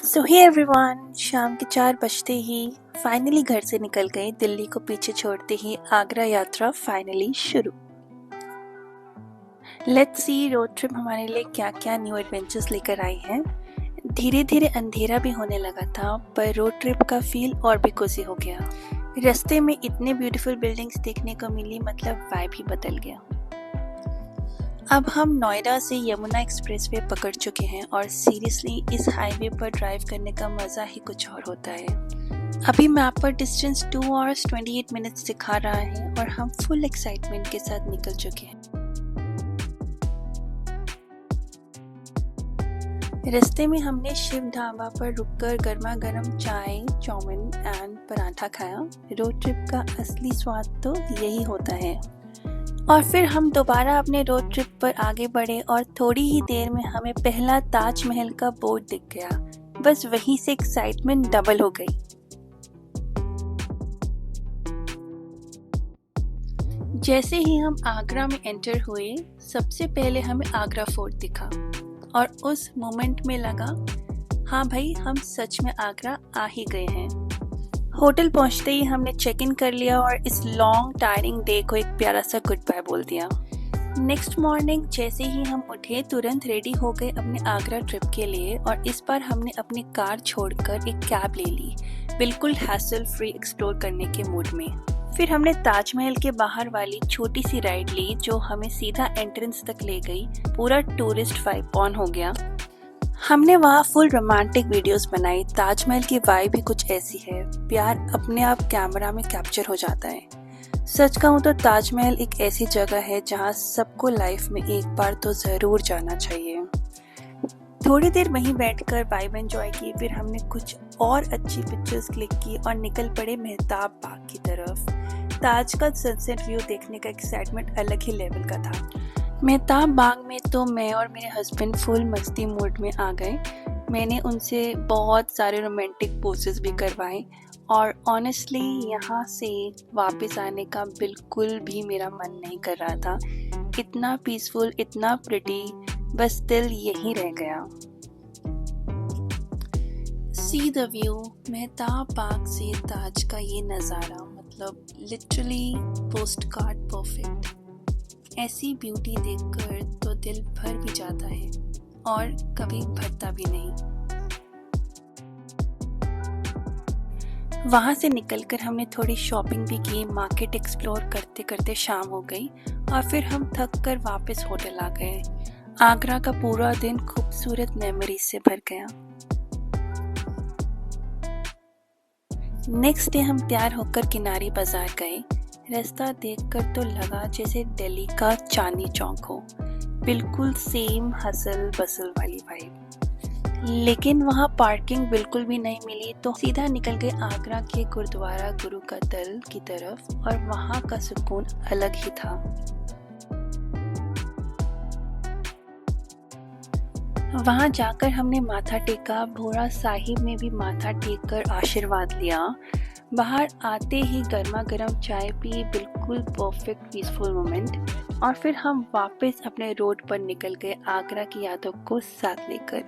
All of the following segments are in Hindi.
सो हे एवरीवन, शाम के 4 बजते ही फाइनली घर से निकल गए। दिल्ली को पीछे छोड़ते ही आगरा यात्रा फाइनली शुरू। लेट्स सी रोड ट्रिप हमारे लिए क्या क्या न्यू एडवेंचर्स लेकर आई है। धीरे धीरे अंधेरा भी होने लगा था, पर रोड ट्रिप का फील और भी कोजी हो गया। रास्ते में इतने ब्यूटीफुल बिल्डिंग्स देखने को मिली, मतलब वाइब ही बदल गया। अब हम नोएडा से यमुना एक्सप्रेसवे पकड़ चुके हैं और सीरियसली इस हाईवे पर ड्राइव करने का मज़ा ही कुछ और होता है। अभी मैप पर डिस्टेंस 2 hours 28 minutes दिखा रहा है और हम फुल एक्साइटमेंट के साथ निकल चुके हैं। रास्ते में हमने शिव ढाबा पर रुककर गर्मा गर्म चाय, चाउमीन एंड पराठा खाया। रोड ट्रिप का असली स्वाद तो यही होता है। और फिर हम दोबारा अपने रोड ट्रिप पर आगे बढ़े और थोड़ी ही देर में हमें पहला ताजमहल का बोर्ड दिख गया। बस वहीं से एक्साइटमेंट डबल हो गई। जैसे ही हम आगरा में एंटर हुए, सबसे पहले हमें आगरा फोर्ट दिखा और उस मोमेंट में लगा, हाँ भाई, हम सच में आगरा आ ही गए हैं। होटल पहुंचते ही हमने चेक इन कर लिया और इस लॉन्ग टायरिंग डे को एक प्यारा सा गुड बाय बोल दिया। नेक्स्ट मॉर्निंग जैसे ही हम उठे, तुरंत रेडी हो गए अपने आगरा ट्रिप के लिए। और इस बार हमने अपनी कार छोड़कर एक कैब ले ली, बिल्कुल हैसल फ्री एक्सप्लोर करने के मूड में। फिर हमने ताजमहल के बाहर वाली छोटी सी राइड ली जो हमें सीधा एंट्रेंस तक ले गई। पूरा टूरिस्ट वाइब ऑन हो गया। हमने वहाँ फुल रोमांटिक वीडियोस बनाई। ताजमहल की वाइब भी कुछ ऐसी है, प्यार अपने आप कैमरा में कैप्चर हो जाता है। सच कहूँ तो ताजमहल एक ऐसी जगह है जहाँ सबको लाइफ में एक बार तो ज़रूर जाना चाहिए। थोड़ी देर वहीं बैठकर वाइब एंजॉय की। फिर हमने कुछ और अच्छी पिक्चर्स क्लिक की और निकल पड़े मेहताब बाग की तरफ। ताज का सनसेट व्यू देखने का एक्साइटमेंट अलग ही लेवल का था। मेहताब बाग में तो मैं और मेरे हस्बैंड फुल मस्ती मूड में आ गए। मैंने उनसे बहुत सारे रोमांटिक पोजेस भी करवाए और ऑनेस्टली यहाँ से वापस आने का बिल्कुल भी मेरा मन नहीं कर रहा था। इतना पीसफुल, इतना प्रिटी, बस दिल यहीं रह गया। सी द व्यू, मेहताब बाग से ताज का ये नज़ारा, मतलब लिटरली पोस्ट कार्ड परफेक्ट। ऐसी ब्यूटी देखकर तो दिल भर भी जाता है और कभी भरता भी नहीं। वहाँ से निकलकर हमने थोड़ी शॉपिंग भी की। मार्केट एक्सप्लोर करते करते शाम हो गई और फिर हम थक कर वापस होटल आ गए। आगरा का पूरा दिन खूबसूरत मेमोरीज से भर गया। नेक्स्ट डे हम तैयार होकर किनारी बाजार गए। रास्ता देखकर तो लगा जैसे दिल्ली का चांदनी चौक हो, बिल्कुल सेम हसल बसल वाली वाइब। लेकिन वहाँ पार्किंग बिल्कुल भी नहीं मिली, तो सीधा निकल गए आगरा के गुरुद्वारा गुरु का दल की तरफ और वहाँ का सुकून अलग ही था। वहाँ जाकर हमने माथा टेका। भोरा साहिब में भी माथा टेक कर आशीर्वाद लिया। बाहर आते ही गर्मा गर्म चाय पी, बिल्कुल परफेक्ट पीसफुल मोमेंट। और फिर हम वापस अपने रोड पर निकल गए आगरा की यादों को साथ लेकर।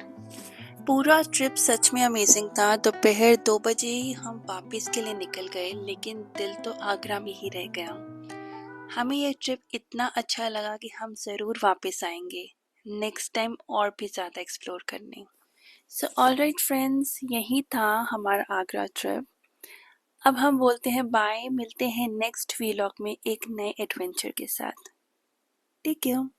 पूरा ट्रिप सच में अमेजिंग था। दोपहर 2 बजे ही हम वापस के लिए निकल गए, लेकिन दिल तो आगरा में ही रह गया। हमें ये ट्रिप इतना अच्छा लगा कि हम ज़रूर वापस आएंगे नेक्स्ट टाइम और भी ज़्यादा एक्सप्लोर करने। सो ऑलराइट फ्रेंड्स, यही था हमारा आगरा ट्रिप। अब हम बोलते हैं बाय, मिलते हैं नेक्स्ट व्लॉग में एक नए एडवेंचर के साथ। Take care.